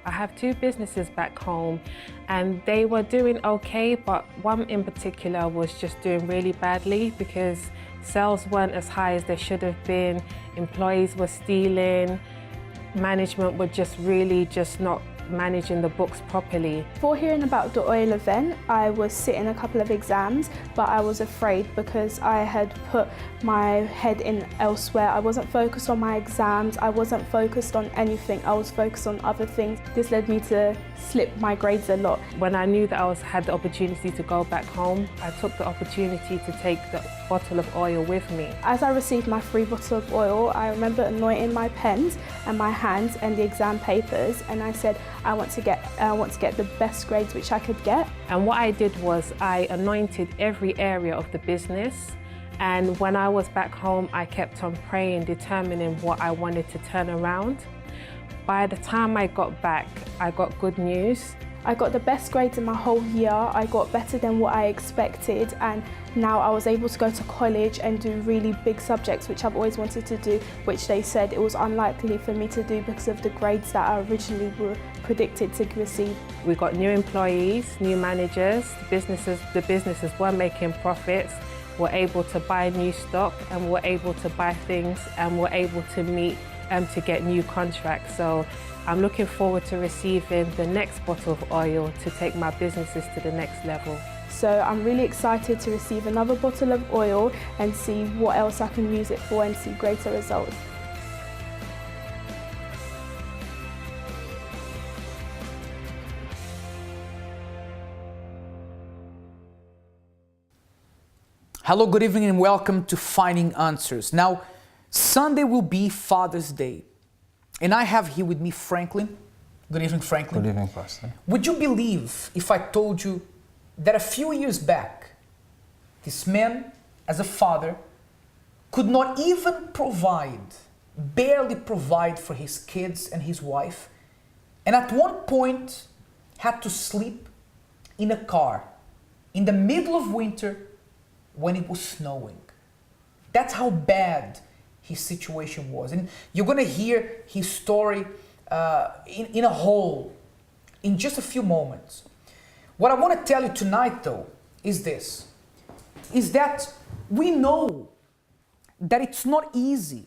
I have two businesses back home and they were doing okay, but one in particular was just doing really badly because sales weren't as high as they should have been, employees were stealing, management were just really not managing the books properly. Before hearing about the oil event, I was sitting a couple of exams, but I was afraid because I had put my head in elsewhere. I wasn't focused on my exams, I wasn't focused on anything, I was focused on other things. This led me to slip my grades a lot. When I knew that I had the opportunity to go back home, I took the opportunity to take the bottle of oil with me. As I received my free bottle of oil, I remember anointing my pens and my hands and the exam papers, and I said, I want to get the best grades which I could get. And what I did was I anointed every area of the business, and when I was back home, I kept on praying, determining what I wanted to turn around. By the time I got back, I got good news. I got the best grades in my whole year. I got better than what I expected, and now I was able to go to college and do really big subjects which I've always wanted to do, which they said it was unlikely for me to do because of the grades that I originally were predicted to receive. We got new employees, new managers, the businesses were making profits, were able to buy new stock and were able to buy things and were able to meet to get new contracts. So I'm looking forward to receiving the next bottle of oil to take my businesses to the next level. So I'm really excited to receive another bottle of oil and see what else I can use it for and see greater results. Hello, good evening and welcome to Finding Answers. Now, Sunday will be Father's Day. And I have here with me Franklin. Good evening, Franklin. Good evening, Pastor. Would you believe if I told you that a few years back, this man, as a father, could not even barely provide for his kids and his wife, and at one point had to sleep in a car in the middle of winter when it was snowing. That's how bad his situation was. And you're going to hear his story in a whole in just a few moments. What I want to tell you tonight, though, is this, is that we know that it's not easy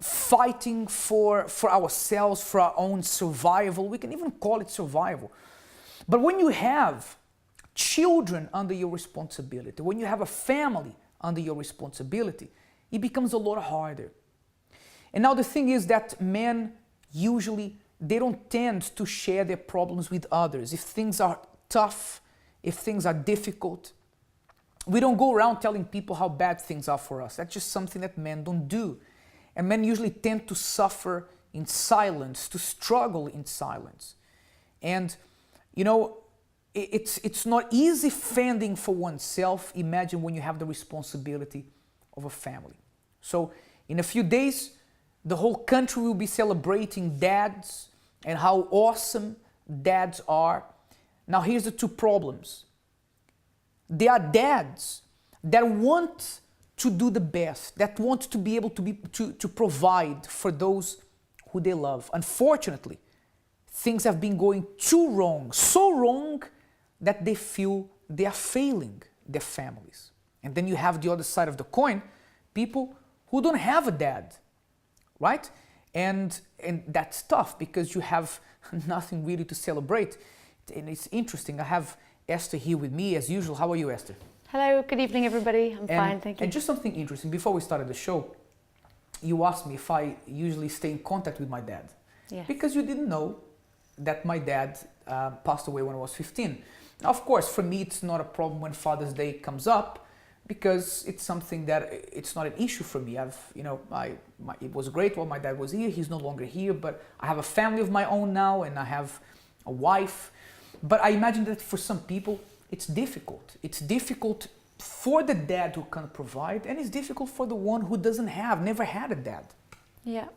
fighting for ourselves, for our own survival. We can even call it survival. But when you have children under your responsibility, when you have a family under your responsibility, it becomes a lot harder. And now the thing is that men usually, they don't tend to share their problems with others. If things are tough, if things are difficult, we don't go around telling people how bad things are for us. That's just something that men don't do. And men usually tend to suffer in silence, to struggle in silence. And, you know, it's not easy fending for oneself. Imagine when you have the responsibility of a family. So in a few days, the whole country will be celebrating dads and how awesome dads are. Now here's the two problems. There are dads that want to do the best, that want to be able to provide for those who they love. Unfortunately, things have been going too wrong, so wrong that they feel they are failing their families. And then you have the other side of the coin, people who don't have a dad, right? And that's tough because you have nothing really to celebrate. And it's interesting, I have Esther here with me as usual. How are you, Esther? Hello, good evening everybody. I'm fine, thank you. And just something interesting, before we started the show, you asked me if I usually stay in contact with my dad. Yes. Because you didn't know that my dad passed away when I was 15. Now, of course, for me, it's not a problem when Father's Day comes up because it's something that it's not an issue for me. It was great while my dad was here. He's no longer here, but I have a family of my own now and I have a wife. But I imagine that for some people, it's difficult. It's difficult for the dad who can provide, and it's difficult for the one who never had a dad. Yeah,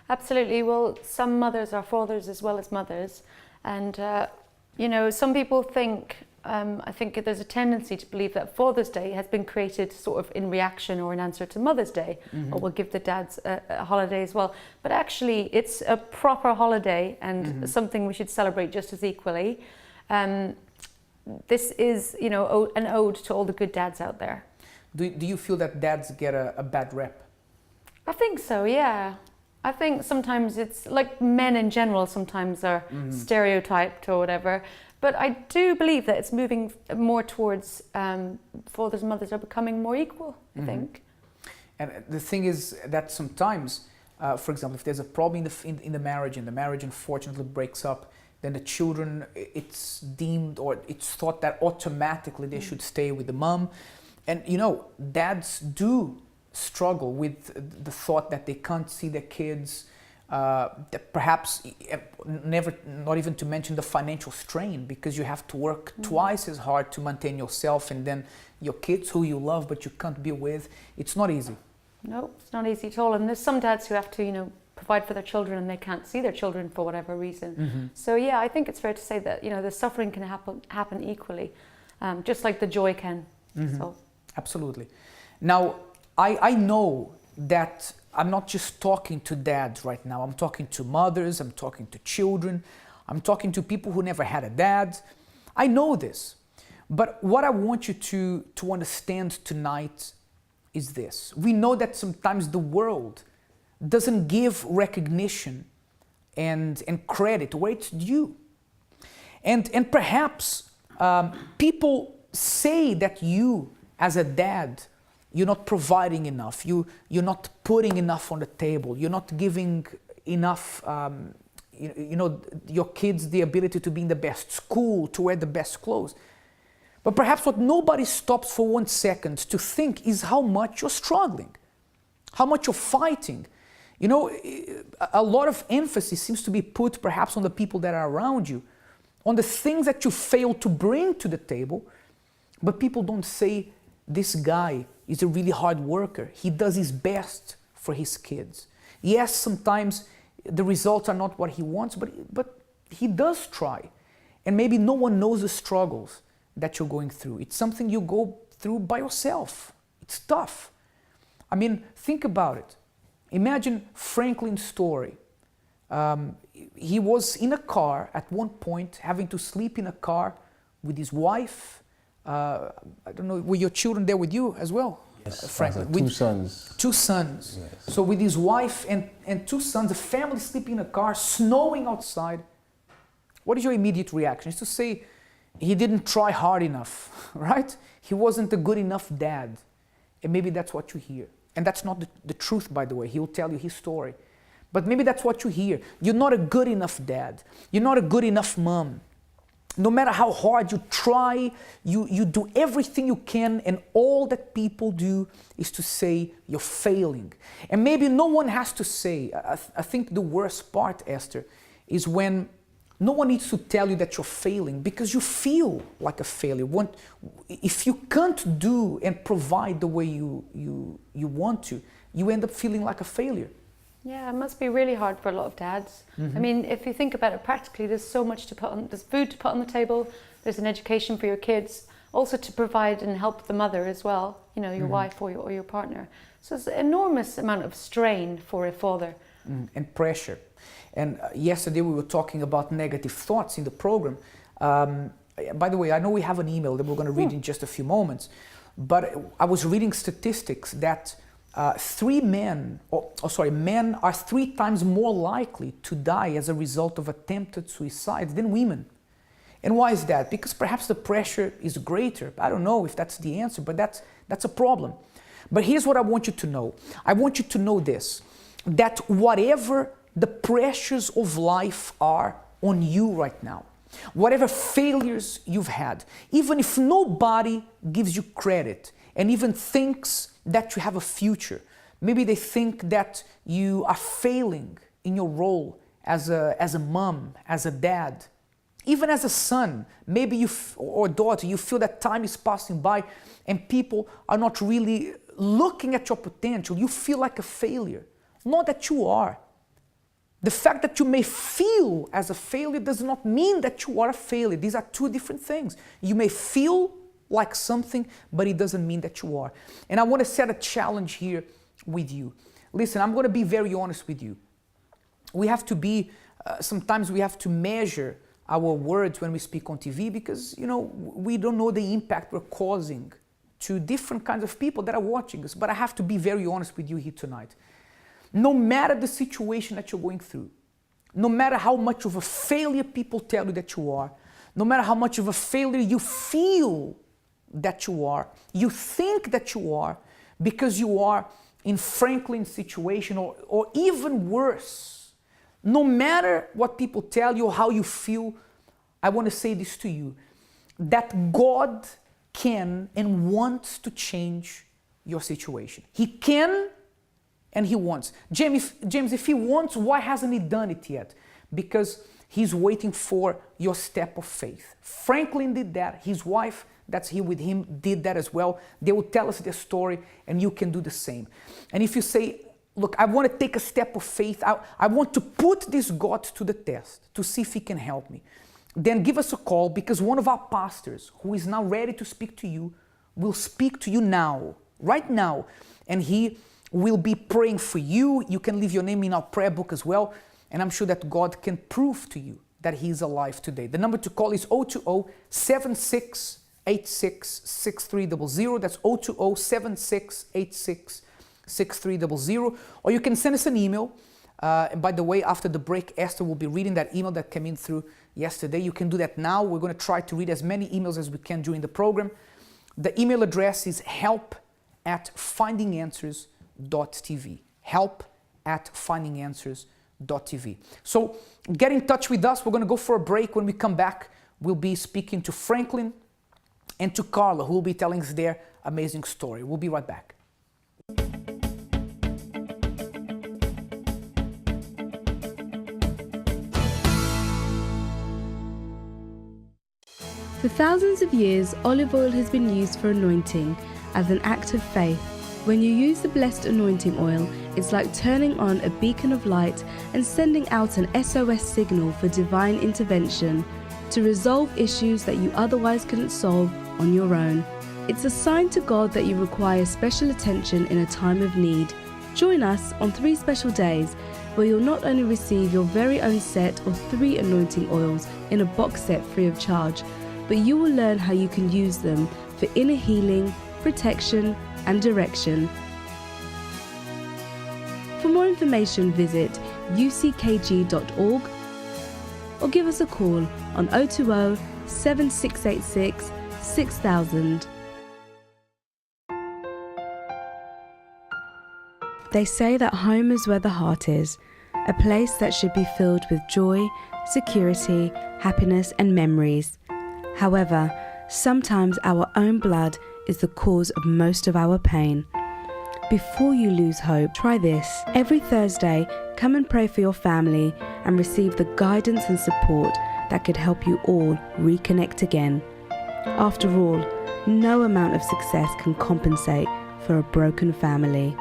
absolutely. Well, some mothers are fathers as well as mothers. And, some people think I think there's a tendency to believe that Father's Day has been created sort of in reaction or in answer to Mother's Day, or we'll give the dads a holiday as well. But actually, it's a proper holiday and something we should celebrate just as equally. This is, you know, an ode to all the good dads out there. Do you feel that dads get a bad rep? I think so, yeah. I think sometimes it's like men in general sometimes are stereotyped or whatever. But I do believe that it's moving more towards fathers and mothers are becoming more equal, I think. And the thing is that sometimes, for example, if there's a problem in the marriage and the marriage unfortunately breaks up, then the children, it's deemed or it's thought that automatically they should stay with the mom. And you know, dads do struggle with the thought that they can't see their kids, that perhaps not even to mention the financial strain, because you have to work twice as hard to maintain yourself and then your kids who you love but you can't be with. It's not easy. No, it's not easy at all. And there's some dads who have to, you know, provide for their children and they can't see their children for whatever reason. So yeah, I think it's fair to say that, you know, the suffering can happen equally, just like the joy can. So. Absolutely. Now, I know that I'm not just talking to dads right now. I'm talking to mothers, I'm talking to children, I'm talking to people who never had a dad. I know this. But what I want you to understand tonight is this. We know that sometimes the world doesn't give recognition and credit where it's due. And perhaps people say that you, as a dad, you're not providing enough, you're not putting enough on the table, you're not giving enough, you know, your kids the ability to be in the best school, to wear the best clothes. But perhaps what nobody stops for 1 second to think is how much you're struggling, how much you're fighting. You know, a lot of emphasis seems to be put perhaps on the people that are around you, on the things that you fail to bring to the table, but people don't say, this guy is a really hard worker. He does his best for his kids. Yes, sometimes the results are not what he wants, but he does try. And maybe no one knows the struggles that you're going through. It's something you go through by yourself. It's tough. I mean, think about it. Imagine Franklin's story. He was in a car at one point, having to sleep in a car with his wife. I don't know, were your children there with you as well? Yes, Franklin? two sons. Two sons. Yes. So with his wife and two sons, a family sleeping in a car, snowing outside. What is your immediate reaction? Is to say he didn't try hard enough, right? He wasn't a good enough dad. And maybe that's what you hear. And that's not the truth, by the way. He'll tell you his story. But maybe that's what you hear. You're not a good enough dad. You're not a good enough mom. No matter how hard you try, you do everything you can, and all that people do is to say you're failing. And maybe no one has to say. I think the worst part, Esther, is when no one needs to tell you that you're failing, because you feel like a failure. If you can't do and provide the way you want to, you end up feeling like a failure. Yeah, it must be really hard for a lot of dads. I mean, if you think about it practically, there's so much to put on, there's food to put on the table, there's an education for your kids, also to provide and help the mother as well, you know, your wife or your partner. So it's an enormous amount of strain for a father. And pressure. And yesterday we were talking about negative thoughts in the program. By the way, I know we have an email that we're going to read in just a few moments, but I was reading statistics that men are 3 times more likely to die as a result of attempted suicide than women. And why is that? Because perhaps the pressure is greater. I don't know if that's the answer, but that's a problem. But here's what I want you to know. I want you to know this, that whatever the pressures of life are on you right now, whatever failures you've had, even if nobody gives you credit and even thinks that you have a future, maybe they think that you are failing in your role as a mom, as a dad, even as a son, maybe or daughter, you feel that time is passing by and people are not really looking at your potential. You feel like a failure. Not that you are. The fact that you may feel as a failure does not mean that you are a failure. These are two different things. You may feel like something, but it doesn't mean that you are. And I want to set a challenge here with you. Listen, I'm going to be very honest with you. We have to be, sometimes we have to measure our words when we speak on TV because, you know, we don't know the impact we're causing to different kinds of people that are watching us. But I have to be very honest with you here tonight. No matter the situation that you're going through, no matter how much of a failure people tell you that you are, no matter how much of a failure you feel that you are, you think that you are because you are in Franklin's situation or even worse, no matter what people tell you or how you feel, I want to say this to you, that God can and wants to change your situation. He can and He wants. James, if He wants, why hasn't He done it yet? Because He's waiting for your step of faith. Franklin did that. His wife, that's here with him, did that as well. They will tell us their story and you can do the same. And if you say, look, I want to take a step of faith, I want to put this God to the test to see if He can help me, then give us a call because one of our pastors who is now ready to speak to you will speak to you now, right now, and he will be praying for you. You can leave your name in our prayer book as well, and I'm sure that God can prove to you that He is alive today. The number to call is 020-7686-6300. That's 020-7686-6300. Or you can send us an email. And by the way, after the break, Esther will be reading that email that came in through yesterday. You can do that now. We're going to try to read as many emails as we can during the program. The email address is help@findinganswers.tv. help@findinganswers.tv. So get in touch with us. We're going to go for a break. When we come back, we'll be speaking to Franklin and to Carla, who will be telling us their amazing story. We'll be right back. For thousands of years, olive oil has been used for anointing as an act of faith. When you use the blessed anointing oil, it's like turning on a beacon of light and sending out an SOS signal for divine intervention to resolve issues that you otherwise couldn't solve on your own. It's a sign to God that you require special attention in a time of need. Join us on 3 special days where you'll not only receive your very own set of 3 anointing oils in a box set free of charge, but you will learn how you can use them for inner healing, protection, and direction. For more information, visit uckg.org or give us a call on 020 7686 6000. They say that home is where the heart is, a place that should be filled with joy, security, happiness, and memories. However, sometimes our own blood is the cause of most of our pain. Before you lose hope, try this. Every Thursday, come and pray for your family and receive the guidance and support that could help you all reconnect again. After all, no amount of success can compensate for a broken family.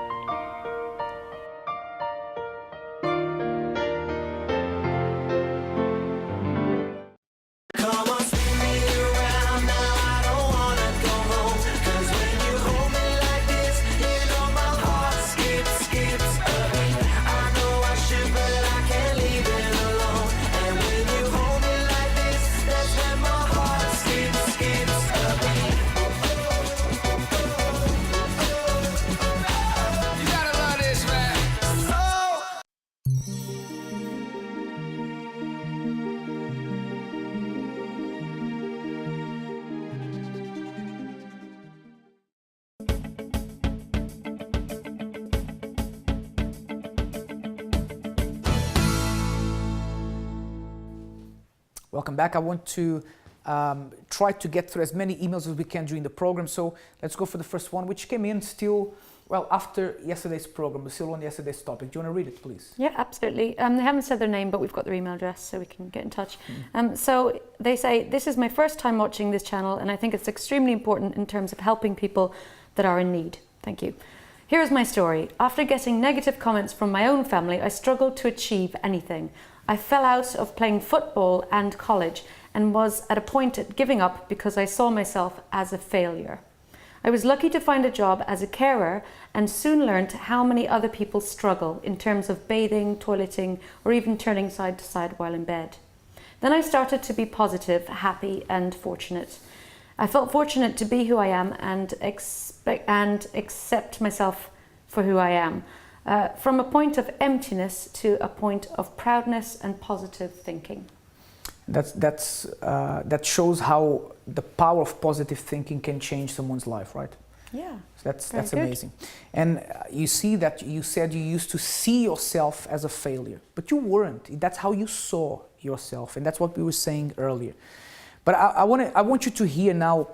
Welcome back. I want to try to get through as many emails as we can during the program. So let's go for the first one, which came in still, well, after yesterday's program, but still on yesterday's topic. Do you want to read it, please? Yeah, absolutely. They haven't said their name, but we've got their email address so we can get in touch. So they say, this is my first time watching this channel and I think it's extremely important in terms of helping people that are in need. Thank you. Here's my story. After getting negative comments from my own family, I struggled to achieve anything. I fell out of playing football and college and was at a point at giving up because I saw myself as a failure. I was lucky to find a job as a carer and soon learned how many other people struggle in terms of bathing, toileting, or even turning side to side while in bed. Then I started to be positive, happy, and fortunate. I felt fortunate to be who I am and accept myself for who I am, from a point of emptiness to a point of proudness and positive thinking. That shows how the power of positive thinking can change someone's life, right? Yeah. So that's amazing. And you see that you said you used to see yourself as a failure, but you weren't. That's how you saw yourself, and that's what we were saying earlier. But I want you to hear now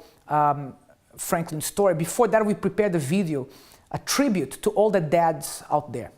Franklin's story. Before that, we prepared a video, a tribute to all the dads out there.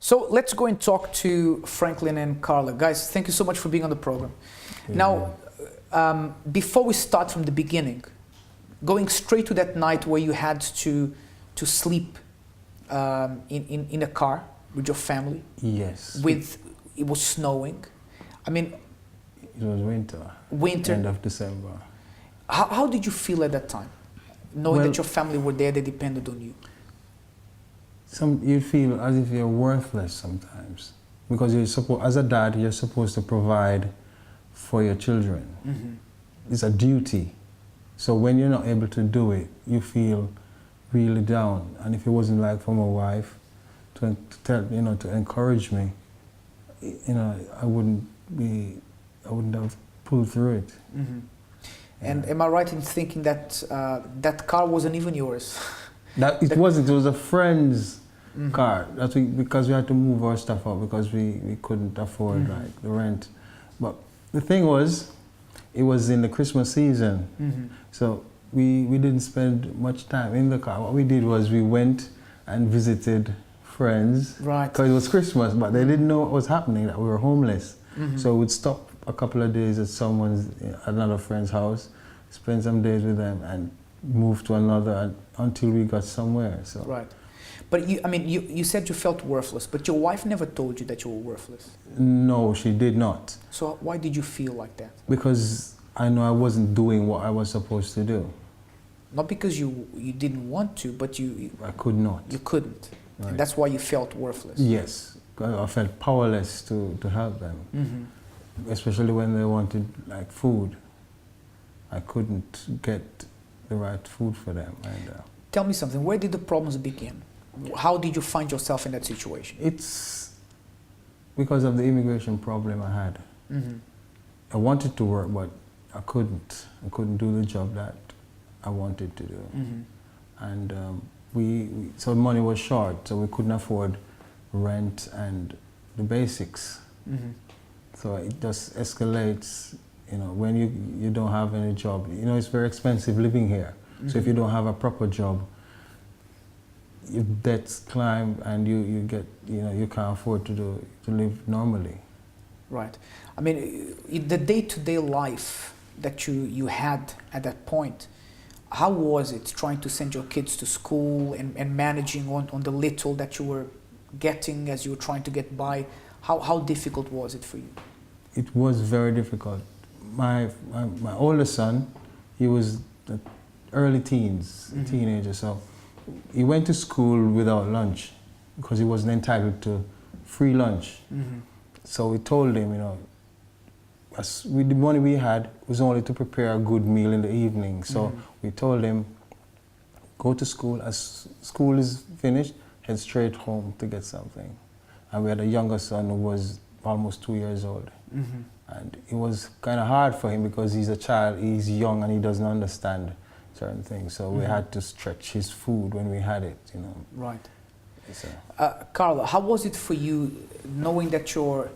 So let's go and talk to Franklin and Carla. Guys, thank you so much for being on the program. Mm-hmm. Now, before we start from the beginning, going straight to that night where you had to sleep in a car with your family. Yes. It was snowing. I mean, it was winter. Winter. End of December. How did you feel at that time, knowing that your family were there, they depended on you? You feel as if you're worthless sometimes, because as a dad, you're supposed to provide for your children. Mm-hmm. It's a duty. So when you're not able to do it, you feel really down. And if it wasn't like for my wife to encourage me, I wouldn't have pulled through it. Mm-hmm. And am I right in thinking that that car wasn't even yours? It wasn't. It was a friend's car. That's because we had to move our stuff out because we couldn't afford the rent. But the thing was, it was in the Christmas season, so we didn't spend much time in the car. What we did was we went and visited friends, right? Because it was Christmas, but they didn't know what was happening, that we were homeless. So we'd stop a couple of days at another friend's house, spend some days with them, and move to another until we got somewhere. So right. But you said you felt worthless, but your wife never told you that you were worthless. No, she did not. So why did you feel like that? Because I know I wasn't doing what I was supposed to do. Not because you didn't want to, but I could not. You couldn't. Right. And that's why you felt worthless. Yes. I felt powerless to help them. Especially when they wanted like food. I couldn't get the right food for them. And, tell me something, where did the problems begin? How did you find yourself in that situation? It's because of the immigration problem I had. I wanted to work, but I couldn't. I couldn't do the job that I wanted to do. And so money was short, so we couldn't afford rent and the basics. So it just escalates, when you don't have any job. It's very expensive living here. So if you don't have a proper job, your debts climb and you get, you can't afford to live normally. Right. I mean, in the day-to-day life that you had at that point, how was it trying to send your kids to school and managing on the little that you were getting as you were trying to get by? How difficult was it for you? It was very difficult. My oldest son, he was the early teens, a teenager, so he went to school without lunch because he wasn't entitled to free lunch. So we told him, you know, with the money we had was only to prepare a good meal in the evening. So we told him, go to school. As school is finished, head straight home to get something. And we had a younger son who was almost 2 years old. And it was kind of hard for him because he's a child, he's young, and he doesn't understand certain things. So we had to stretch his food when we had it, you know. Right. So. Carla, how was it for you knowing that your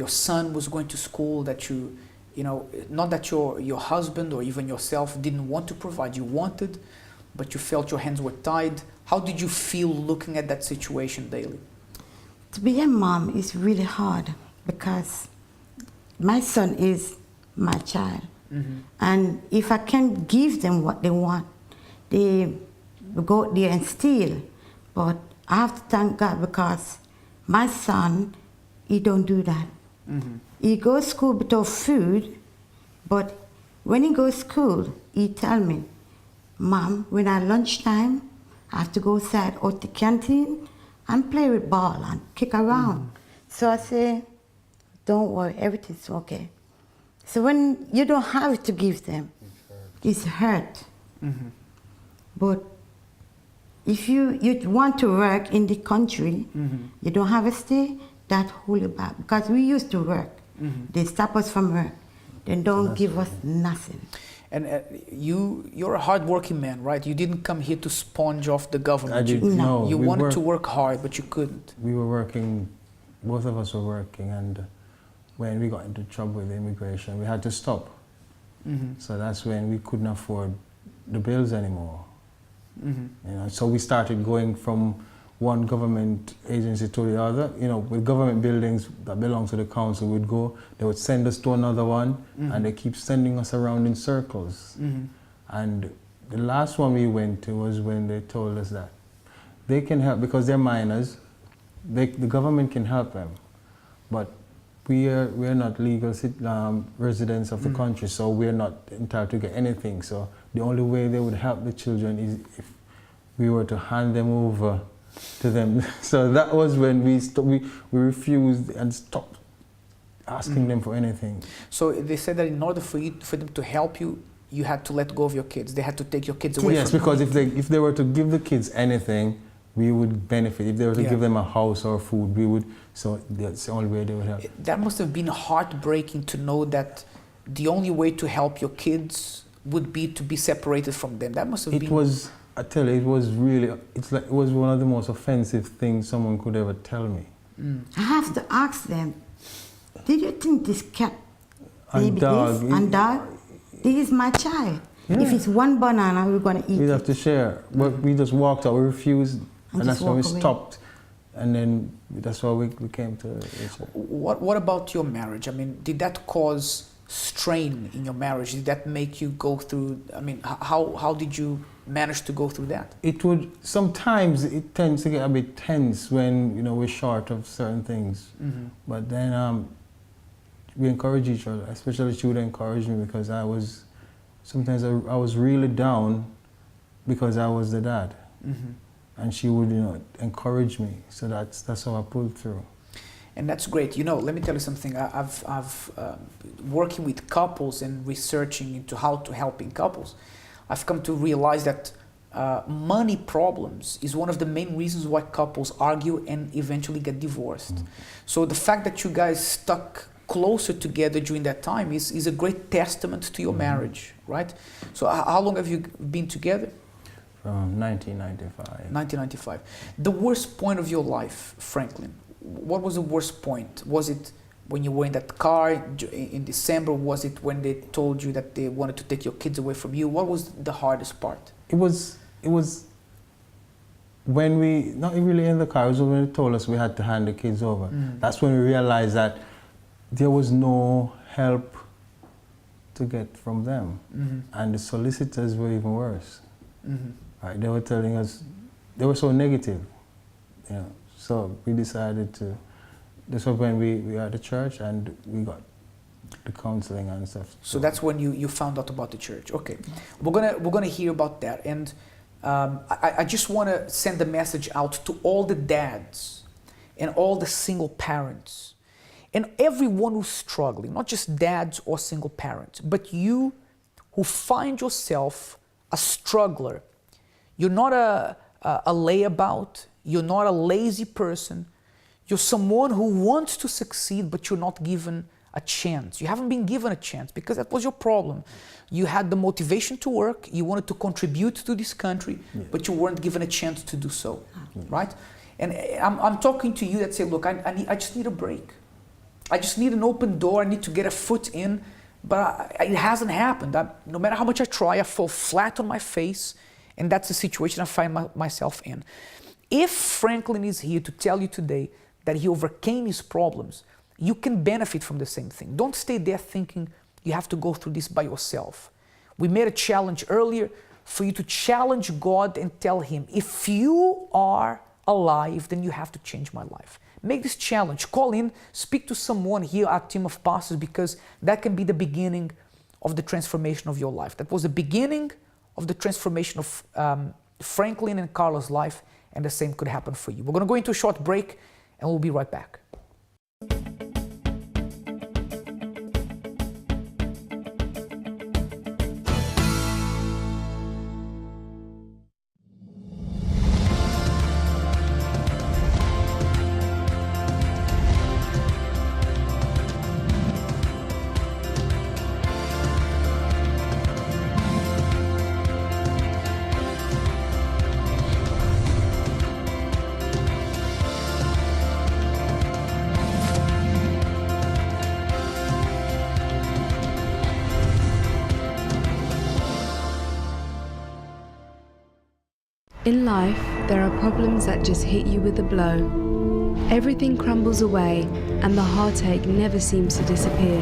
son was going to school, that you know, not that your husband or even yourself didn't want to provide, you wanted, but you felt your hands were tied. How did you feel looking at that situation daily? To be a mom is really hard because my son is my child. And if I can't give them what they want, they will go out there and steal. But I have to thank God because my son, he don't do that. He goes to school without food, but when he goes to school, he tell me, Mom, when at lunchtime, I have to go outside out the canteen and play with ball and kick around. So I say, don't worry, everything's okay. So when you don't have to give them, it's hurt. But if you want to work in the country, you don't have a stay, that hold you back. Because we used to work. They stop us from work. They don't give us nothing. And you're a hard-working man, right? You didn't come here to sponge off the government. I didn't, no. You wanted to work hard, but you couldn't. We were working, both of us were working, and when we got into trouble with immigration, we had to stop. So that's when we couldn't afford the bills anymore. You know, so we started going from one government agency to the other. You know, with government buildings that belong to the council, we'd go, they would send us to another one, and they keep sending us around in circles. And the last one we went to was when they told us that they can help because they're minors. The government can help them, but we're not legal residents of the country, so we're not entitled to get anything. So the only way they would help the children is if we were to hand them over to them. So that was when we refused and stopped asking them for anything. So they said that in order for them to help you, you had to let go of your kids. They had to take your kids away from you. Yes, because if they were to give the kids anything, we would benefit. If they were to give them a house or food, we would. So that's the only way they would help. That must have been heartbreaking to know that the only way to help your kids would be to be separated from them. That must have been. It was. I tell you, it was really. It's like it was one of the most offensive things someone could ever tell me. I have to ask them, did you think this cat, baby dog, this, and dog, this is my child. Yeah. If it's one banana, we're going to eat We'd it. have to share. But we just walked out, we refused, and that's when we stopped. And then that's why we came to each other. What about your marriage? I mean, did that cause strain in your marriage? Did that make you go through, I mean, how did you manage to go through that? It would, sometimes it tends to get a bit tense when, you know, we're short of certain things. But then we encourage each other, especially she would encourage me because sometimes I was really down because I was the dad. And she would, you know, encourage me. So that's how I pulled through. And that's great. You know, let me tell you something. I've working with couples and researching into how to helping couples, I've come to realize that money problems is one of the main reasons why couples argue and eventually get divorced. So the fact that you guys stuck closer together during that time is a great testament to your marriage, right? So how long have you been together? From 1995. 1995. The worst point of your life, Franklin, what was the worst point? Was it when you were in that car in December? Was it when they told you that they wanted to take your kids away from you? What was the hardest part? It was when we, not really in the car, it was when they told us we had to hand the kids over. That's when we realized that there was no help to get from them. And the solicitors were even worse. Right? They were telling us, they were so negative. You know. So we decided to, this was when we were at the church and we got the counseling and stuff. So that's when you found out about the church. Okay, we're gonna hear about that, and I just want to send a message out to all the dads and all the single parents and everyone who's struggling, not just dads or single parents, but you who find yourself a struggler. You're not a layabout. You're not a lazy person. You're someone who wants to succeed, but you're not given a chance. You haven't been given a chance because that was your problem. You had the motivation to work, you wanted to contribute to this country, but you weren't given a chance to do so, right? And I'm talking to you that say, look, I just need a break. I just need an open door, I need to get a foot in, but it hasn't happened. No matter how much I try, I fall flat on my face, and that's the situation I find myself in. If Franklin is here to tell you today that he overcame his problems, you can benefit from the same thing. Don't stay there thinking you have to go through this by yourself. We made a challenge earlier for you to challenge God and tell him, if you are alive, then you have to change my life. Make this challenge. Call in, speak to someone here, our team of pastors, because that can be the beginning of the transformation of your life. That was the beginning of the transformation of Franklin and Carla's life, and the same could happen for you. We're going to go into a short break, and we'll be right back. In life, there are problems that just hit you with a blow. Everything crumbles away and the heartache never seems to disappear.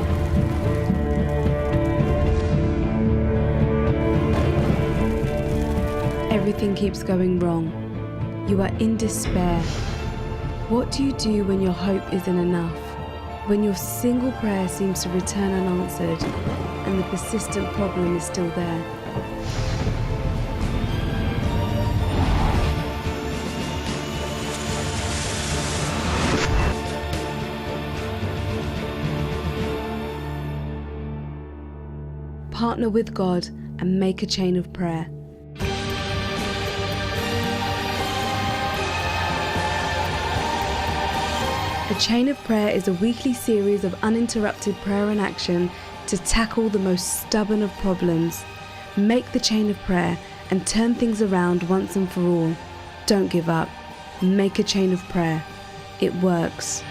Everything keeps going wrong. You are in despair. What do you do when your hope isn't enough? When your single prayer seems to return unanswered and the persistent problem is still there? Partner with God and make a chain of prayer. A Chain of Prayer is a weekly series of uninterrupted prayer and action to tackle the most stubborn of problems. Make the chain of prayer and turn things around once and for all. Don't give up. Make a chain of prayer. It works.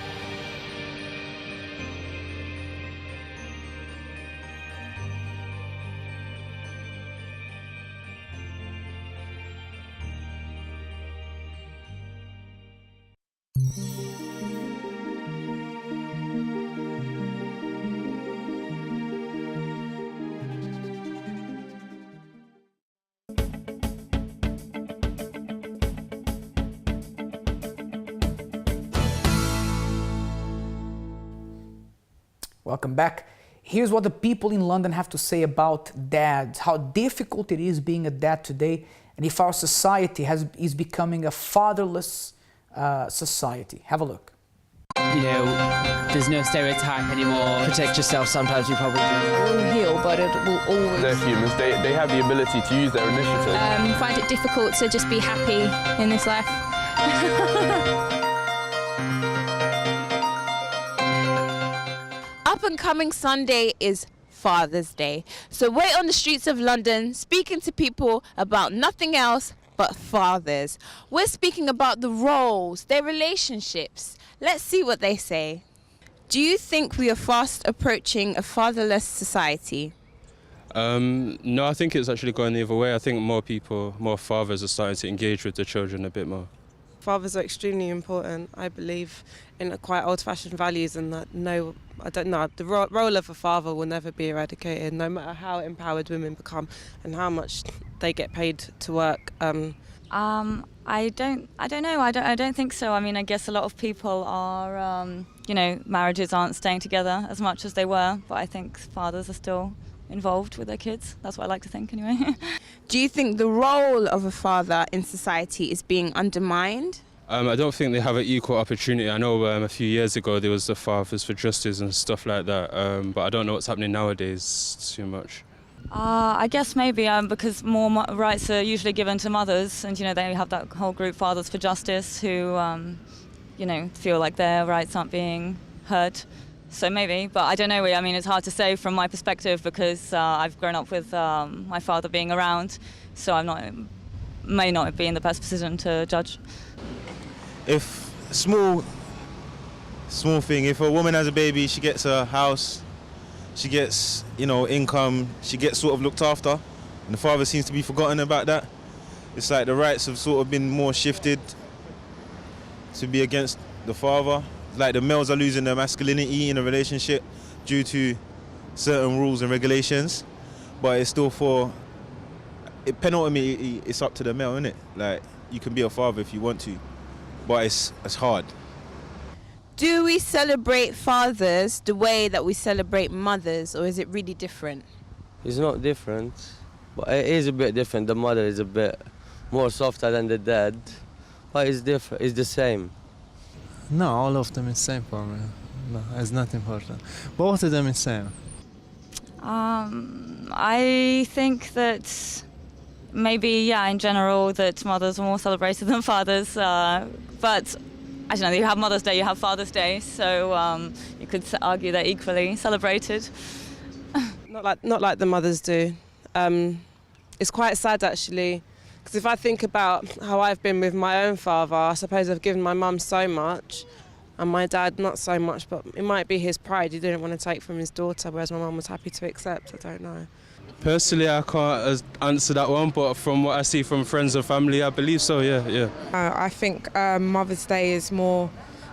Welcome back. Here's what the people in London have to say about dads, how difficult it is being a dad today, and if our society is becoming a fatherless society. Have a look. You know, there's no stereotype anymore. Protect yourself, sometimes you probably do. It will heal, but it will always... They're humans, they have the ability to use their initiative. Find it difficult to just be happy in this life. Up and coming Sunday is Father's Day. So we're on the streets of London speaking to people about nothing else but fathers. We're speaking about the roles, their relationships. Let's see what they say. Do you think we are fast approaching a fatherless society? No, I think it's actually going the other way. I think more fathers are starting to engage with the children a bit more. Fathers are extremely important, I believe, in quite old-fashioned values, and that the role of a father will never be eradicated, no matter how empowered women become and how much they get paid to work. I don't know. I don't think so. I mean, I guess a lot of people are, marriages aren't staying together as much as they were, but I think fathers are still involved with their kids. That's what I like to think, anyway. Do you think the role of a father in society is being undermined? I don't think they have an equal opportunity. I know a few years ago there was the Fathers for Justice and stuff like that, but I don't know what's happening nowadays too much. I guess maybe because more rights are usually given to mothers, and they have that whole group, Fathers for Justice, who feel like their rights aren't being heard. So maybe, but I don't know. I mean, it's hard to say from my perspective because I've grown up with my father being around, so may not be in the best position to judge. If small thing, if a woman has a baby, she gets a house, she gets, income, she gets sort of looked after, and the father seems to be forgotten about that. It's like the rights have sort of been more shifted to be against the father. Like the males are losing their masculinity in a relationship due to certain rules and regulations, but it's still penultimately it's up to the male, isn't it? Like you can be a father if you want to, but it's hard. Do we celebrate fathers the way that we celebrate mothers, or is it really different? It's not different, but it is a bit different. The mother is a bit more softer than the dad, but it's different. It's the same. No, all of them is same for me. No, it's not important. Both of them is same. I think that maybe, in general, that mothers are more celebrated than fathers. But I don't know. You have Mother's Day, you have Father's Day, so you could argue they're equally celebrated. Not like the mothers do. It's quite sad actually. Because if I think about how I've been with my own father, I suppose I've given my mum so much and my dad not so much, but it might be his pride he didn't want to take from his daughter, whereas my mum was happy to accept. I don't know. Personally, I can't answer that one, but from what I see from friends and family, I believe so, yeah. I think Mother's Day is more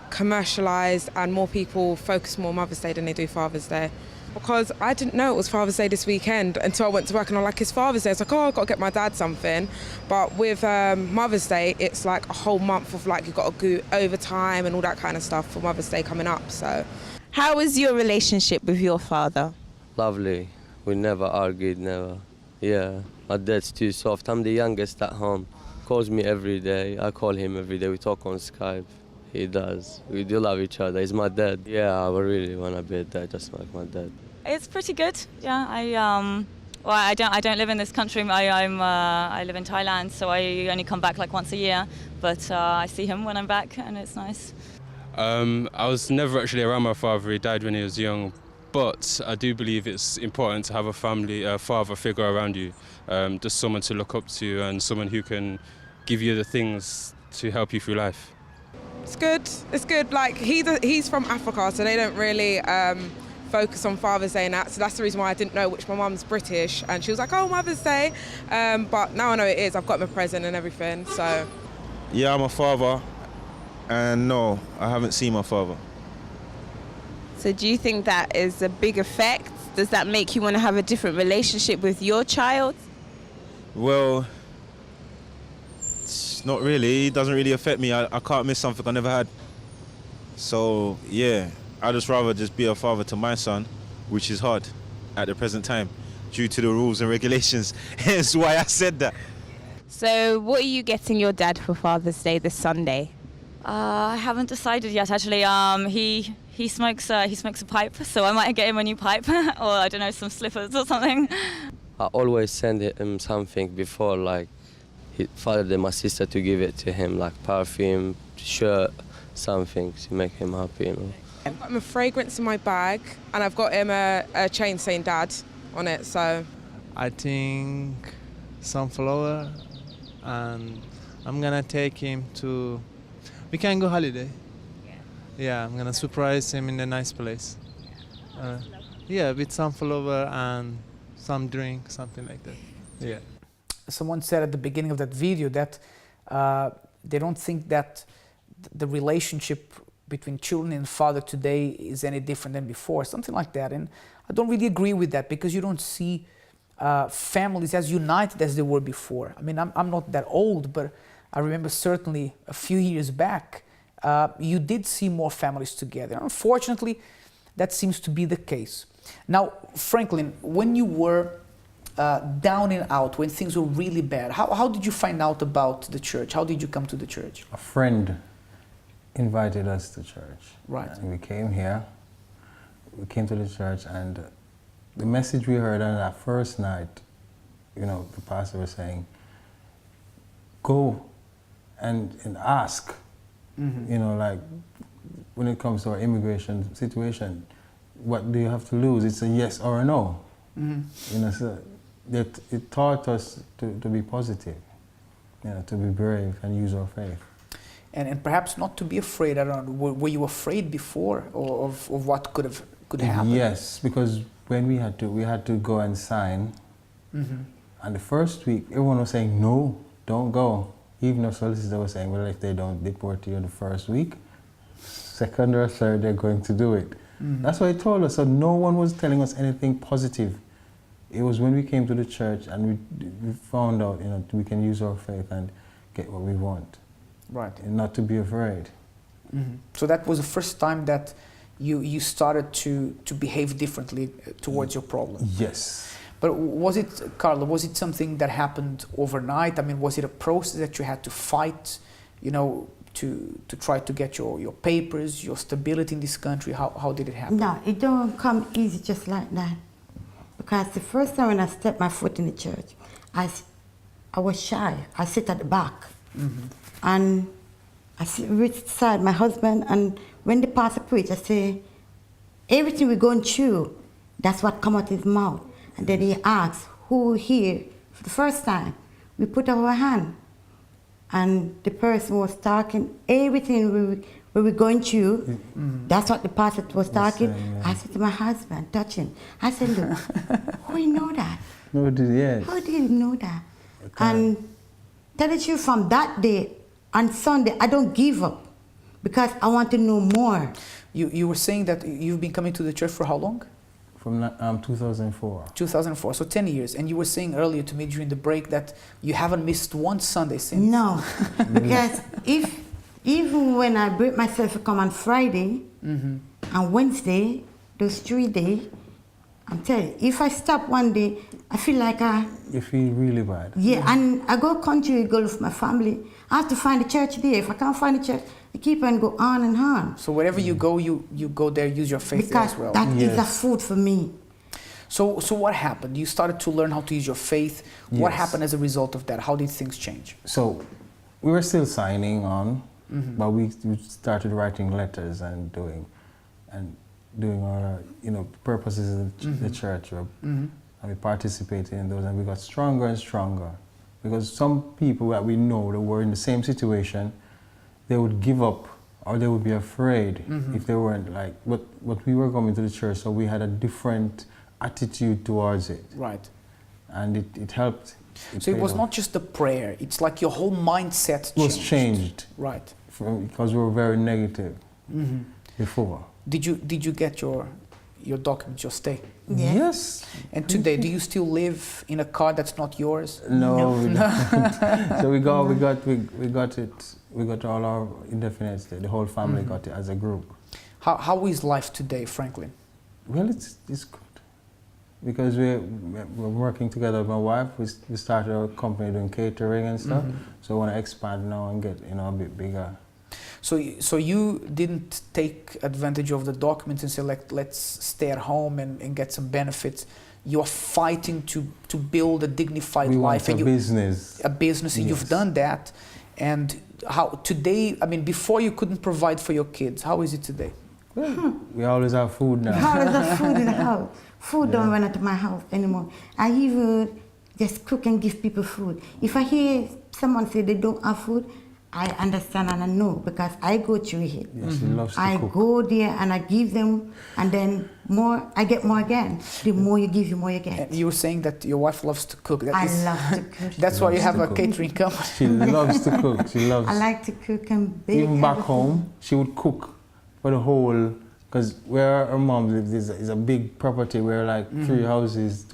commercialised and more people focus more on Mother's Day than they do Father's Day. Because I didn't know it was Father's Day this weekend until I went to work and I'm like, it's Father's Day. It's like, I've got to get my dad something. But with Mother's Day, it's like a whole month of you've got to go overtime and all that kind of stuff for Mother's Day coming up. So, how is your relationship with your father? Lovely. We never argued, never. Yeah, my dad's too soft. I'm the youngest at home. Calls me every day. I call him every day. We talk on Skype. He does. We do love each other. He's my dad. Yeah, I really want to be a dad, just like my dad. It's pretty good. Yeah, I don't live in this country. I live in Thailand, so I only come back once a year. But I see him when I'm back, and it's nice. I was never actually around my father. He died when he was young. But I do believe it's important to have a father figure around you, just someone to look up to and someone who can give you the things to help you through life. It's good. It's good. He's from Africa, so they don't really focus on Father's Day and that. So that's the reason why I didn't know, which my mum's British, and she was like, "Oh, Mother's Day," but now I know it is. I've got him a present and everything. So. Yeah, I'm a father, and no, I haven't seen my father. So do you think that is a big effect? Does that make you want to have a different relationship with your child? Well, not really. It doesn't really affect me. I can't miss something I never had. So, yeah, I'd just rather just be a father to my son, which is hard at the present time due to the rules and regulations. Hence why I said that. So what are you getting your dad for Father's Day this Sunday? I haven't decided yet, actually. He smokes a pipe, so I might get him a new pipe, or I don't know, some slippers or something. I always send him something before, Father Day, my sister, to give it to him, like perfume, shirt, something to make him happy, I've got him a fragrance in my bag, and I've got him a chain saying Dad on it, so. I think some flower, and I'm gonna take him to, we can go holiday. Yeah, I'm gonna surprise him in a nice place. With some flower and some drink, something like that. Yeah. Someone said at the beginning of that video that they don't think that the relationship between children and father today is any different than before, something like that. And I don't really agree with that, because you don't see families as united as they were before. I mean, I'm not that old, but I remember certainly a few years back, you did see more families together. Unfortunately, that seems to be the case. Now, Franklin, when you were down and out, when things were really bad, how did you find out about the church? How did you come to the church? A friend invited us to church. Right. And we came here. We came to the church, and the message we heard on that first night, you know, the pastor was saying, go and ask. You know, like when it comes to our immigration situation, what do you have to lose? It's a yes or a no. You know, so it taught us to be positive, you know, to be brave and use our faith. And perhaps not to be afraid. I don't know, were you afraid before of what could happen? Yes, because when we had to go and sign, and the first week everyone was saying, no, don't go. Even our solicitor was saying, well, if they don't deport you in the first week, second or third, they're going to do it. That's what he told us. So no one was telling us anything positive. It was when we came to the church and we found out, you know, we can use our faith and get what we want. Right. And not to be afraid. So that was the first time that you started to behave differently towards your problem? Yes. But was it, Carla, was it something that happened overnight? I mean, was it a process that you had to fight, you know, to try to get your papers, your stability in this country? How did it happen? No, it don't come easy just like that. Because the first time when I stepped my foot in the church, I was shy. I sit at the back. And I sit beside my husband, and when the pastor preached, I say, everything we're going through, that's what come out his mouth. And then he asked, who here for the first time? We put up our hand. And the person was talking, everything we were going through, that's what the pastor was talking. Yeah. I said to my husband, touching. I said, look, how do you know that? No, yes. How do you know that? Okay. And tell the truth, from that day, on Sunday, I don't give up because I want to know more. You were saying that you've been coming to the church for how long? From 2004. 2004, so 10 years. And you were saying earlier to me during the break that you haven't missed one Sunday since. No, because even when I break myself to come on Friday and Wednesday, those 3 days, I'm telling you, if I stop one day, I feel like You feel really bad. Yeah, and I go country, go with my family. I have to find a church there. If I can't find a church, I keep on go on and on. So wherever you go, you go there, use your faith there as well. Because that is a food for me. So what happened? You started to learn how to use your faith. What happened as a result of that? How did things change? So we were still signing on, but we started writing letters and doing our, you know, purposes of the church. And we participated in those, and we got stronger and stronger. Because some people that we know that were in the same situation, they would give up or they would be afraid if they weren't like, but we were coming to the church, so we had a different attitude towards it. Right. And it helped. So it was not just the prayer, it's like your whole mindset was changed. Right. Because we were very negative before. Did you get your documents, your stay? Yeah. Yes. And today, do you still live in a car that's not yours? No. We don't. So we got it. We got all our indefinite stay. The whole family got it as a group. How is life today, Franklin? Well, it's good. Because we're working together with my wife. We started our company doing catering and stuff. So we want to expand now and get, you know, a bit bigger. So you didn't take advantage of the documents and say, like, let's stay at home and get some benefits. You're fighting to build a dignified life. Want a business. A business, and you've done that. And how today, I mean, before you couldn't provide for your kids. How is it today? Well, we always have food now. We always have food in the house. Food don't run out of my house anymore. I even just cook and give people food. If I hear someone say they don't have food, I understand and I know because I go through it. Yes, she loves to I cook. go there and I give them, and then more, I get more again. The more you give, the more you get. You were saying that your wife loves to cook. I love to cook. That's why you have a catering company. She loves to cook. She loves. I like to cook and bake. Even back home, she would cook for the whole. Because where her mom lives is a big property where like 3 houses,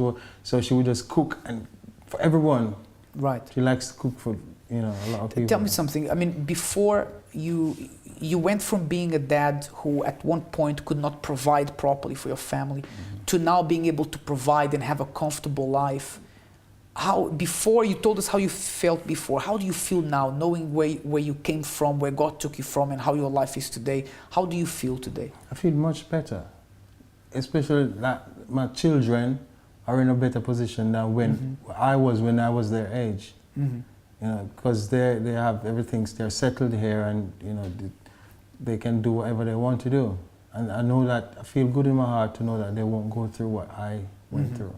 so she would just cook and for everyone. Right. She likes to cook for a lot of people. Tell me something. I mean, before you went from being a dad who at one point could not provide properly for your family to now being able to provide and have a comfortable life. How, before you told us how you felt before, how do you feel now, knowing where you came from, where God took you from, and how your life is today? How do you feel today? I feel much better, especially that my children are in a better position than when I was their age. Because they have everything, they're settled here, and they can do whatever they want to do. And I know that, I feel good in my heart to know that they won't go through what I went through.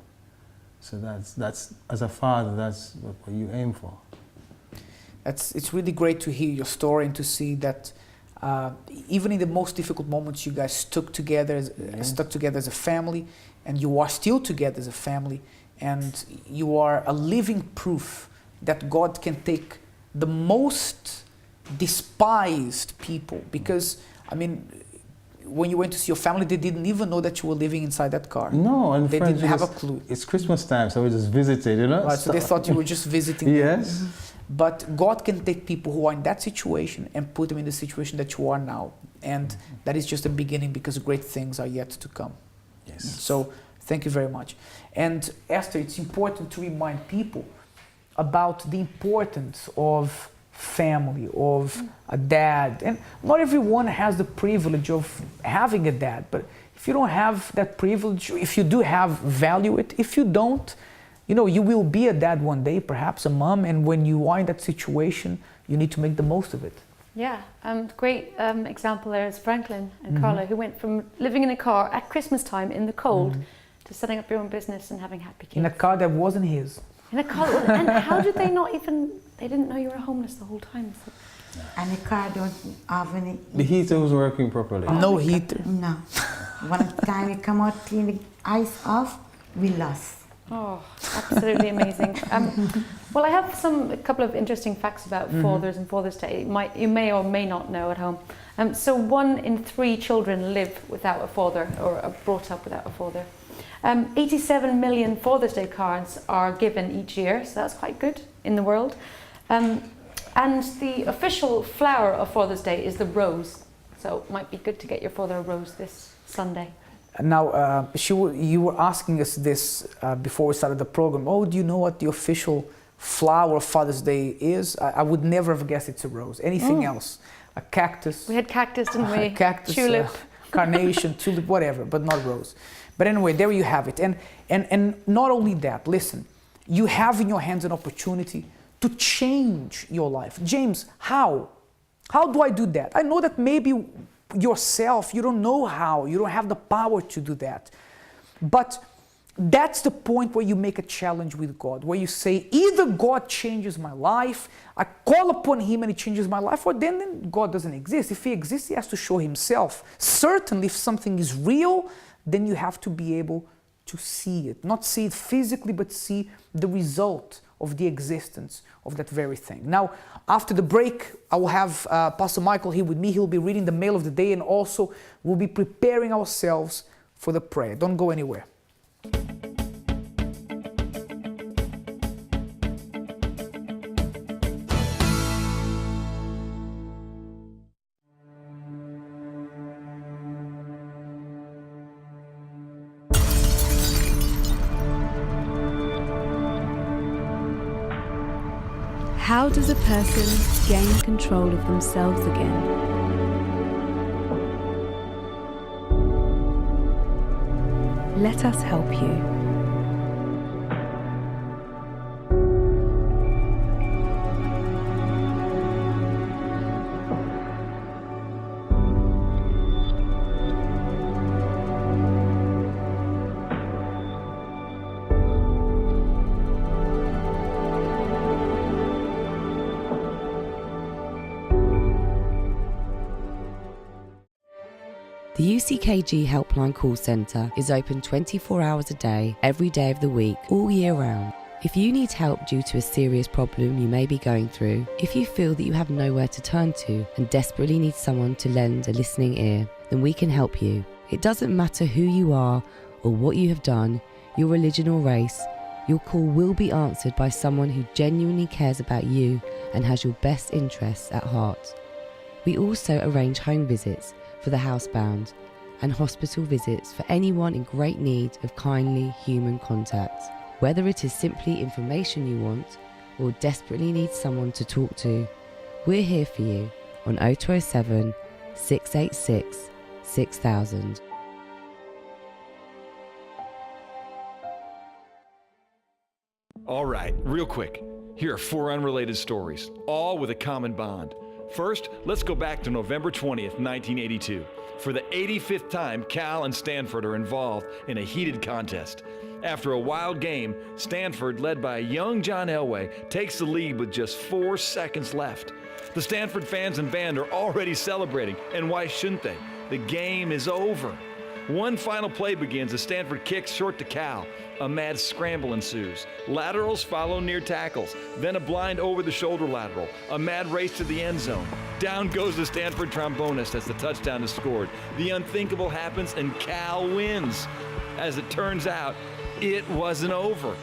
So that's as a father, that's what you aim for. It's really great to hear your story and to see that even in the most difficult moments, you guys stuck together as a family, and you are still together as a family, and you are a living proof that God can take the most despised people. Because, I mean, when you went to see your family, they didn't even know that you were living inside that car. No, and they didn't have a clue. It's Christmas time, so we just visited, Right, so they thought you were just visiting. Yes. But God can take people who are in that situation and put them in the situation that you are now. And that is just the beginning, because great things are yet to come. Yes. So thank you very much. And Esther, it's important to remind people about the importance of family, of a dad. And not everyone has the privilege of having a dad, but if you don't have that privilege, if you do have, value it. If you don't, you will be a dad one day, perhaps a mom, and when you are in that situation, you need to make the most of it. Yeah, great example there is Franklin and Carla, who went from living in a car at Christmas time in the cold to setting up your own business and having happy kids. In a car that wasn't his. In a car, and how did they not even, they didn't know you were homeless the whole time. So. And the car don't have any... The heater was working properly. No heater. No. One time we come out, clean the ice off, we lost. Oh, absolutely amazing. Well, I have a couple of interesting facts about fathers and Father's Day. You may or may not know at home. So 1 in 3 children live without a father or are brought up without a father. 87 million Father's Day cards are given each year, so that's quite good in the world. And the official flower of Father's Day is the rose. So it might be good to get your father a rose this Sunday. Now, you were asking us this before we started the program. Oh, do you know what the official flower of Father's Day is? I would never have guessed it's a rose. Anything else? A cactus? We had cactus, didn't we? Cactus, tulip. Carnation, tulip, whatever, but not rose. But anyway, there you have it. And not only that, listen, you have in your hands an opportunity to change your life. James, how? How do I do that? I know that maybe yourself, you don't know how, you don't have the power to do that. But that's the point where you make a challenge with God, where you say, either God changes my life, I call upon Him and He changes my life, or then God doesn't exist. If He exists, He has to show Himself. Certainly, if something is real, then you have to be able to see it. Not see it physically, but see the result of the existence of that very thing. Now, after the break, I will have Pastor Michael here with me. He'll be reading the mail of the day, and also we'll be preparing ourselves for the prayer. Don't go anywhere. How does a person gain control of themselves again? Let us help you. The UCKG Helpline Call Centre is open 24 hours a day, every day of the week, all year round. If you need help due to a serious problem you may be going through, if you feel that you have nowhere to turn to and desperately need someone to lend a listening ear, then we can help you. It doesn't matter who you are or what you have done, your religion or race, your call will be answered by someone who genuinely cares about you and has your best interests at heart. We also arrange home visits for the housebound and hospital visits for anyone in great need of kindly human contact. Whether it is simply information you want or desperately need someone to talk to, we're here for you on 0207 686 6000. All right, real quick. Here are 4 unrelated stories, all with a common bond. First, let's go back to November 20th, 1982. For the 85th time, Cal and Stanford are involved in a heated contest. After a wild game, Stanford, led by a young John Elway, takes the lead with just 4 seconds left. The Stanford fans and band are already celebrating, and why shouldn't they? The game is over. One final play begins as Stanford kicks short to Cal. A mad scramble ensues. Laterals follow near tackles, then a blind over-the-shoulder lateral. A mad race to the end zone. Down goes the Stanford trombonist as the touchdown is scored. The unthinkable happens and Cal wins. As it turns out, it wasn't over.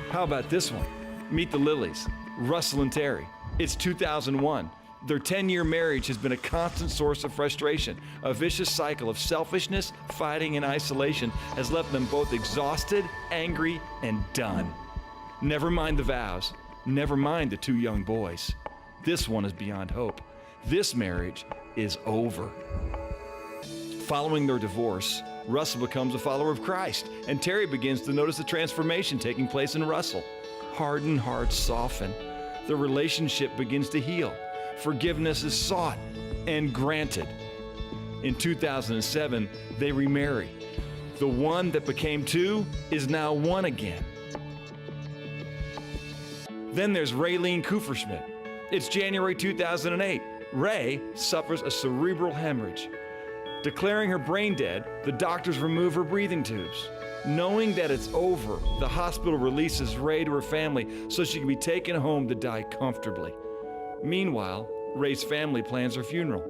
How about this one? Meet the Lillies, Russell and Terry. It's 2001. Their 10-year marriage has been a constant source of frustration. A vicious cycle of selfishness, fighting, and isolation has left them both exhausted, angry, and done. Never mind the vows. Never mind the 2 young boys. This one is beyond hope. This marriage is over. Following their divorce, Russell becomes a follower of Christ, and Terry begins to notice the transformation taking place in Russell. Hardened hearts soften. The relationship begins to heal. Forgiveness is sought and granted. In 2007, they remarry. The one that became 2 is now 1 again. Then there's Raylene Kuferschmidt. It's January 2008. Ray suffers a cerebral hemorrhage. Declaring her brain dead, the doctors remove her breathing tubes. Knowing that it's over, the hospital releases Ray to her family so she can be taken home to die comfortably. Meanwhile, Ray's family plans her funeral.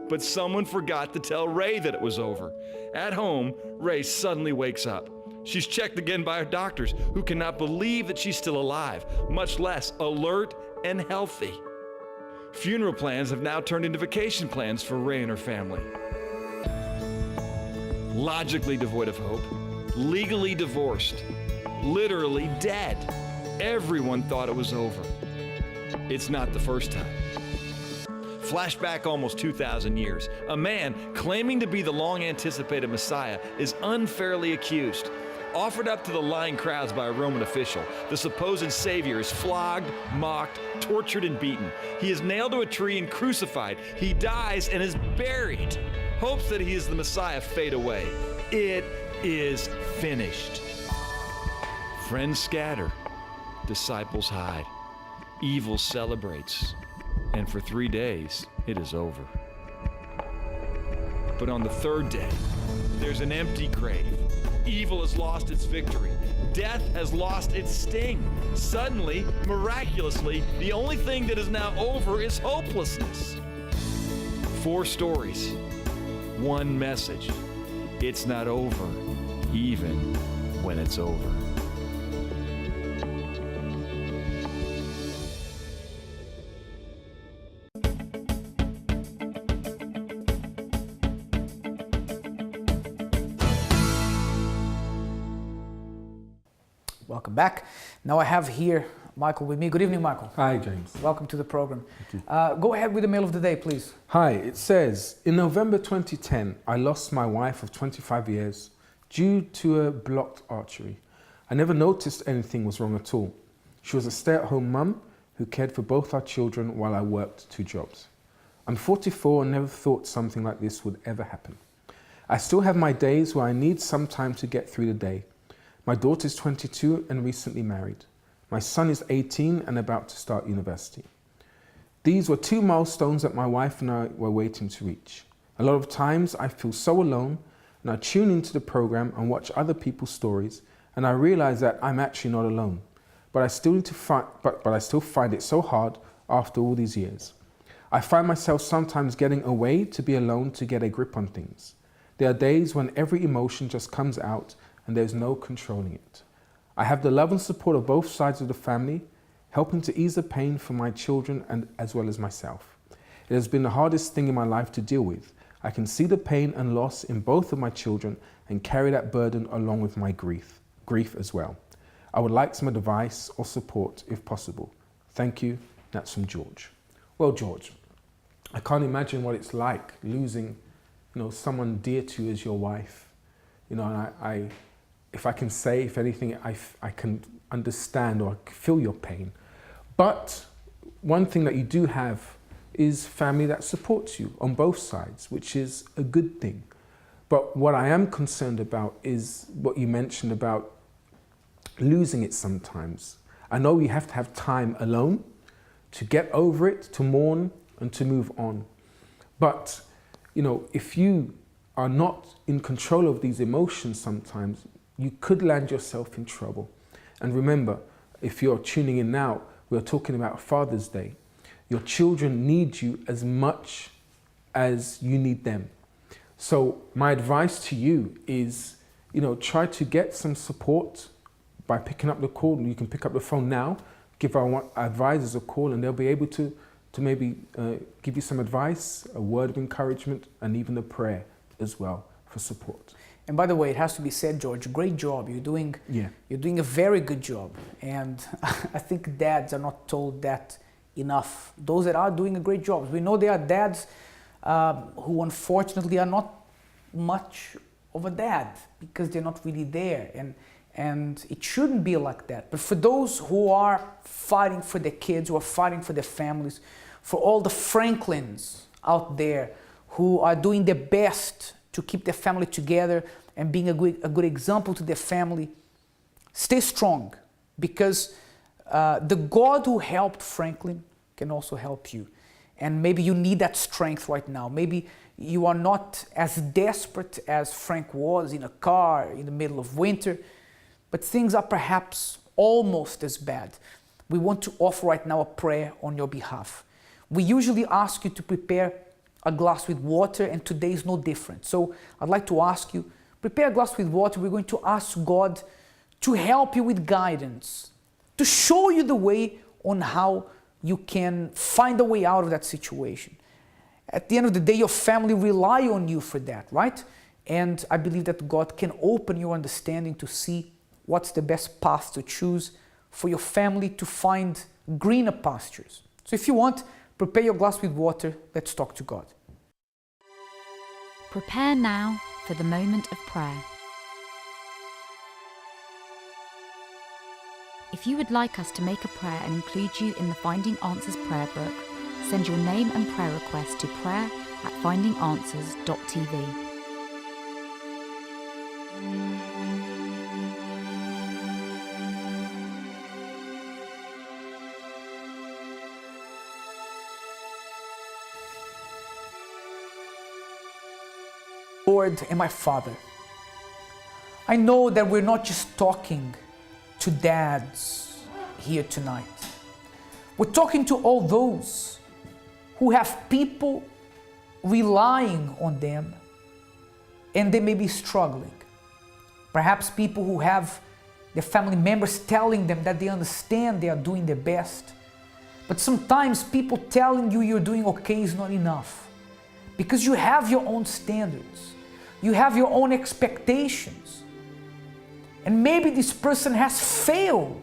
But someone forgot to tell Ray that it was over. At home, Ray suddenly wakes up. She's checked again by her doctors, who cannot believe that she's still alive, much less alert and healthy. Funeral plans have now turned into vacation plans for Ray and her family. Logically devoid of hope, legally divorced, literally dead. Everyone thought it was over. It's not the first time. Flashback almost 2,000 years. A man claiming to be the long-anticipated Messiah is unfairly accused. Offered up to the lying crowds by a Roman official, the supposed Savior is flogged, mocked, tortured, and beaten. He is nailed to a tree and crucified. He dies and is buried. Hopes that he is the Messiah fade away. It is finished. Friends scatter. Disciples hide. Evil celebrates. And for 3 days, it is over. But on the 3rd day, there's an empty grave. Evil has lost its victory. Death has lost its sting. Suddenly, miraculously, the only thing that is now over is hopelessness. 4 stories, 1 message. It's not over, even when it's over. Welcome back. Now I have here Michael with me. Good evening, Michael. Hi, James. Welcome to the program. Go ahead with the mail of the day, please. Hi, it says, in November 2010, I lost my wife of 25 years due to a blocked artery. I never noticed anything was wrong at all. She was a stay-at-home mum who cared for both our children while I worked 2 jobs. I'm 44 and never thought something like this would ever happen. I still have my days where I need some time to get through the day. My daughter is 22 and recently married. My son is 18 and about to start university. These were 2 milestones that my wife and I were waiting to reach. A lot of times I feel so alone, and I tune into the program and watch other people's stories, and I realize that I'm actually not alone. But I still find it so hard after all these years. I find myself sometimes getting away to be alone to get a grip on things. There are days when every emotion just comes out and there's no controlling it. I have the love and support of both sides of the family, helping to ease the pain for my children and as well as myself. It has been the hardest thing in my life to deal with. I can see the pain and loss in both of my children and carry that burden along with my grief as well. I would like some advice or support if possible. Thank you. That's from George. Well, George, I can't imagine what it's like losing, someone dear to you as your wife. And if I can say, if anything, I can understand or feel your pain. But one thing that you do have is family that supports you on both sides, which is a good thing. But what I am concerned about is what you mentioned about losing it sometimes. I know you have to have time alone to get over it, to mourn and to move on. But, if you are not in control of these emotions sometimes, you could land yourself in trouble. And remember, if you're tuning in now, we're talking about Father's Day. Your children need you as much as you need them. So my advice to you is, try to get some support by picking up the call. You can pick up the phone now, give our advisors a call, and they'll be able to maybe give you some advice, a word of encouragement, and even a prayer as well for support. And by the way, it has to be said, George, great job. You're doing a very good job. And I think dads are not told that enough. Those that are doing a great job. We know there are dads who unfortunately are not much of a dad because they're not really there. And it shouldn't be like that. But for those who are fighting for their kids, who are fighting for their families, for all the Franklins out there who are doing their best to keep their family together and being a good example to their family, stay strong, because the God who helped Franklin can also help you. And maybe you need that strength right now. Maybe you are not as desperate as Frank was in a car in the middle of winter, but things are perhaps almost as bad. We want to offer right now a prayer on your behalf. We usually ask you to prepare a glass with water, and today is no different. So I'd like to ask you, prepare a glass with water. We're going to ask God to help you with guidance, to show you the way on how you can find a way out of that situation. At the end of the day, your family rely on you for that, right? And I believe that God can open your understanding to see what's the best path to choose for your family to find greener pastures. So if you want, prepare your glass with water. Let's talk to God. Prepare now for the moment of prayer. If you would like us to make a prayer and include you in the Finding Answers prayer book, send your name and prayer request to prayer@findinganswers.tv. Lord and my Father, I know that we're not just talking to dads here tonight. We're talking to all those who have people relying on them and they may be struggling. Perhaps people who have their family members telling them that they understand they are doing their best. But sometimes people telling you you're doing okay is not enough, because you have your own standards. You have your own expectations. And maybe this person has failed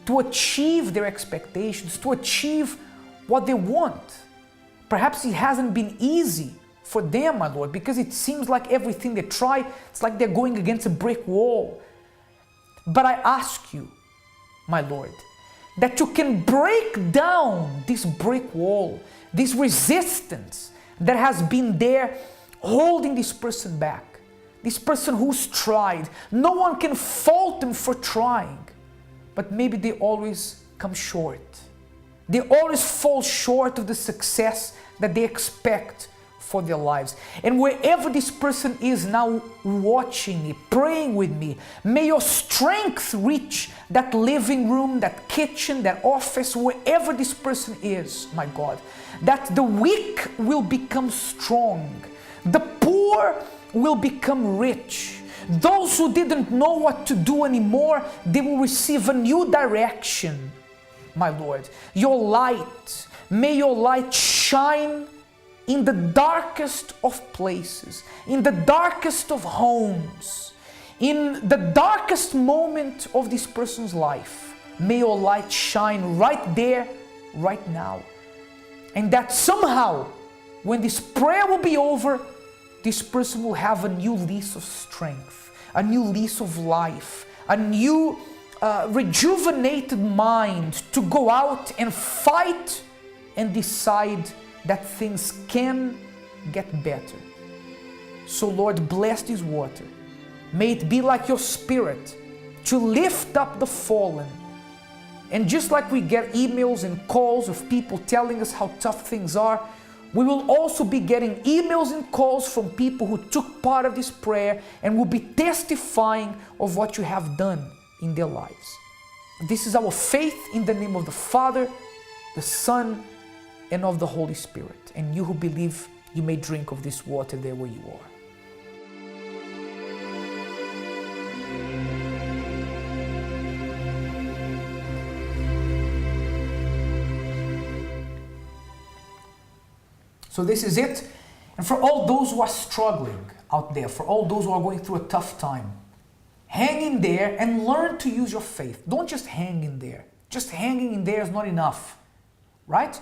to achieve their expectations, to achieve what they want. Perhaps it hasn't been easy for them, my Lord, because it seems like everything they try, it's like they're going against a brick wall. But I ask you, my Lord, that you can break down this brick wall, this resistance that has been there holding this person back, this person who's tried. No one can fault them for trying, but maybe they always come short. They always fall short of the success that they expect for their lives. And wherever this person is now watching me, praying with me, may your strength reach that living room, that kitchen, that office, wherever this person is, my God. That the weak will become strong. The poor will become rich. Those who didn't know what to do anymore, they will receive a new direction, my Lord. Your light, may your light shine in the darkest of places, in the darkest of homes, in the darkest moment of this person's life. May your light shine right there, right now. And that somehow, when this prayer will be over, this person will have a new lease of strength, a new lease of life, a new rejuvenated mind to go out and fight and decide that things can get better. So Lord, bless this water. May it be like your Spirit to lift up the fallen. And just like we get emails and calls of people telling us how tough things are, we will also be getting emails and calls from people who took part of this prayer and will be testifying of what you have done in their lives. This is our faith in the name of the Father, the Son, and of the Holy Spirit. And you who believe, you may drink of this water there where you are. So this is it. And for all those who are struggling out there, for all those who are going through a tough time, hang in there and learn to use your faith. Don't just hang in there. Just hanging in there is not enough, right?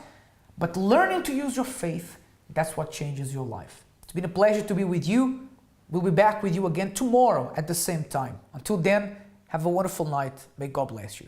But learning to use your faith, that's what changes your life. It's been a pleasure to be with you. We'll be back with you again tomorrow at the same time. Until then, have a wonderful night. May God bless you.